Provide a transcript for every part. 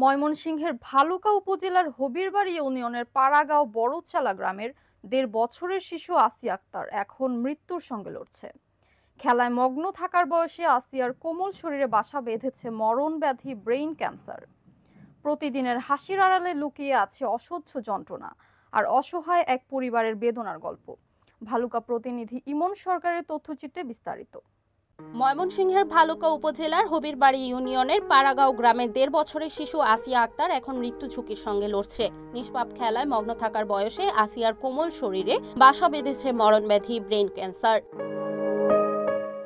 ময়মনসিংহের ভালুকা উপজেলার হবিরবাড়ি ইউনিয়নের পাড়াগাঁও বড়চালা গ্রামের ১.৫ বছরের শিশু আসিয়া আক্তার এখন মৃত্যুর সঙ্গে লড়ছে। খেলায় মগ্ন থাকার বয়সে আসিয়ার কোমল শরীরে বাসা বেঁধেছে মরণ ব্যাধি ব্রেইন ক্যান্সার। প্রতিদিনের হাসির আড়ালে লুকিয়ে আছে অসহ্য যন্ত্রণা আর অসহায় এক পরিবারের বেদনার গল্প। ভালুকা প্রতিনিধি ইমন সরকারের তথ্যচিত্রে বিস্তারিত। ময়মনসিংহের ভালুকা উপজেলার হবিরবাড়ি ইউনিয়নের পাড়াগাঁও গ্রামের ১.৫ বছরের শিশু আসিয়া আক্তার এখন মৃত্যু ঝুঁকির সঙ্গে লড়ছে। নিষ্পাপ খেলায় মগ্ন থাকার বয়সে আসিয়ার কোমল শরীরে বাসা বেঁধেছে মরণব্যাধি ব্রেন ক্যান্সার।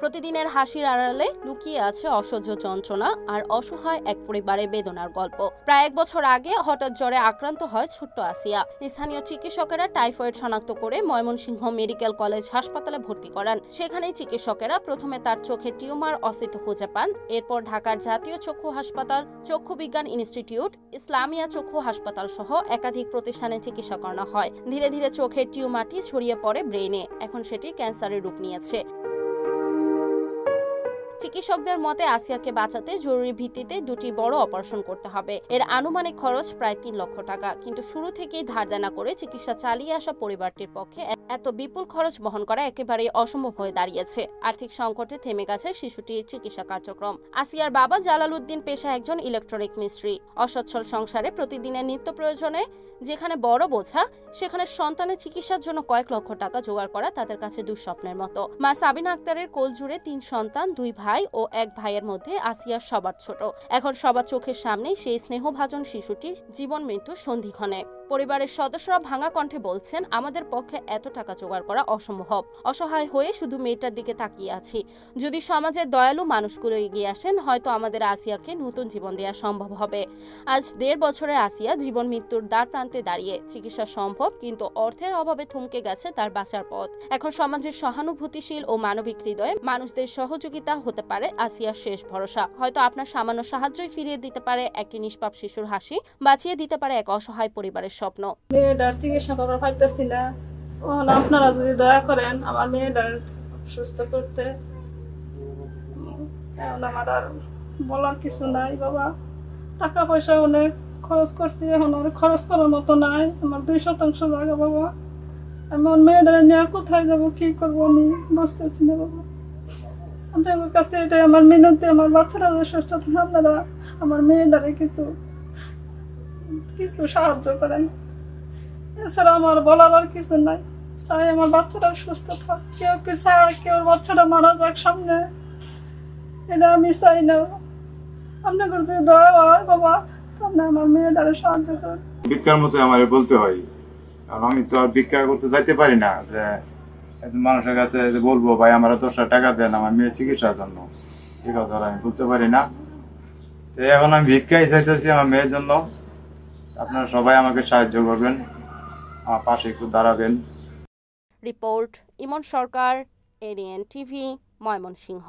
প্রতিদিনের হাসির আড়ালে লুকিয়ে আছে অসহ্য যন্ত্রণা আর অসহায় এক পরিবারের বেদনার গল্প। প্রায় ১ বছর আগে হঠাৎ জ্বরে আক্রান্ত হয় ছোট্ট আসিয়া। স্থানীয় চিকিৎসকেরা টাইফয়েড শনাক্ত করে ময়মনসিংহ মেডিকেল কলেজ হাসপাতালে ভর্তি করান। সেখানেই চিকিৎসকেরা প্রথমে তার চোখে টিউমার অস্তিত্ব খুঁজে পান। এরপর ঢাকার জাতীয় চক্ষু হাসপাতাল, চক্ষু বিজ্ঞান ইনস্টিটিউট, ইসলামিয়া চক্ষু হাসপাতাল সহ একাধিক প্রতিষ্ঠানে চিকিৎসা করানো হয়। ধীরে ধীরে চোখের টিউমারটি ছড়িয়ে পড়ে ব্রেইনে। এখন সেটি ক্যান্সারের রূপ নিয়েছে। চিকিৎসকদের মতে আসিয়াকে বাঁচাতে জরুরি ভিত্তিতে ২টি বড় অপারেশন করতে হবে। এর আনুমানিক খরচ প্রায় ৩ লক্ষ টাকা। কিন্তু শুরু থেকেই ধার দেনা করে চিকিৎসা চালিয়ে আসা পরিবারটির পক্ষে এত বিপুল খরচ বহন করা একেবারেই অসম্ভব হয়ে দাঁড়িয়েছে। আর্থিক সংকটে থেমে গেছে শিশুটির চিকিৎসা কার্যক্রম। আসিয়ার বাবা জালাল উদ্দিন পেশায় একজন ইলেকট্রনিক মিস্ত্রি। অসচ্ছল সংসারে প্রতিদিনের নিত্য প্রয়োজনে যেখানে বড় বোঝা, সেখানে সন্তানের চিকিৎসার জন্য কয়েক লক্ষ টাকা জোগাড় করা তাদের কাছে দুঃস্বপ্নের মতো। মা সাবিনা আক্তারের কোল জুড়ে ৩ সন্তান, ২ ভাই ও ১ ভাইয়ের মধ্যে আসিয়া সবার ছোট। এখন সবার চোখের সামনেই সেই স্নেহভাজন শিশুটির জীবন মৃত্যুর সন্ধিক্ষণে। পরিবারের সদস্যরা ভাঙা কণ্ঠে বলছেন, আমাদের পক্ষে এত টাকা জোগাড় করা অসম্ভব। অসহায় হয়ে শুধু মেয়েটার দিকে তাকিয়ে আছি। যদি সমাজের দয়ালু মানুষগুলো এগিয়ে আসেন, হয়তো আমাদের আসিয়াকে নতুন জীবন দেওয়া সম্ভব হবে। আজ ১.৫ বছরের আসিয়া জীবন মৃত্যুর দ্বার প্রান্তে দাঁড়িয়ে। চিকিৎসা সম্ভব, কিন্তু অর্থের অভাবে থমকে গেছে তার বাঁচার পথ। এখন সমাজের সহানুভূতিশীল ও মানবিক হৃদয়ে মানুষদের সহযোগিতা হতে পারে আসিয়ার শেষ ভরসা। হয়তো আপনার সামান্য সাহায্যই ফিরিয়ে দিতে পারে একটি নিষ্পাপ শিশুর হাসি, বাঁচিয়ে দিতে পারে এক অসহায় পরিবারের স্বপ্ন। মেয়েটার চিকিৎসা করার পাইতেছি না, আপনারা যদি দয়া করেন আমার মেয়েটার সুস্থ করতে। আমার আর বলার কিছু নাই বাবা, টাকা পয়সা অনেক খরচ করছি, এখন আর খরচ করার মতো নাই। আমার ২% জায়গা বাবা, আমি আমার মেয়েটার নিয়ে কোথায় যাবো, কি করবো আমি বুঝতেছি না বাবা। আপনাদের কাছে এটাই আমার মিনতি, আমার বাচ্চারা যে সুস্থ থাকে, আপনারা আমার মেয়েটারে কিছু সাহায্য করেন। এছাড়া আমার বলার আর কিছু নাই। চাই আমার বাচ্চাটা সুস্থ থাক, কেউ কি চায় কেউ বাচ্চাটা মারা যাক সামনে, এটা আমি চাই না। আপনার যদি দয়া হয় বাবা, আপনি আমার মেয়েটারে সাহায্য করেন। ভিক্ষার মতো আমার বলতে হয়, কারণ আমি তো আর ভিক্ষা করতে যাইতে পারি না যে মানুষের কাছে বলবো ভাই আমার ১০ টাকা দেন আমার মেয়ের চিকিৎসার জন্য, এই কথা আমি বলতে পারি না। এখন আমি ভিক্ষাই চাইতেছি আমার মেয়ের জন্য। আপনারা সবাই আমাকে সাহায্য করবেন, আমার পাশে একটু দাঁড়াবেন। রিপোর্ট ইমন সরকার, এডিএন টিভি, ময়মনসিংহ।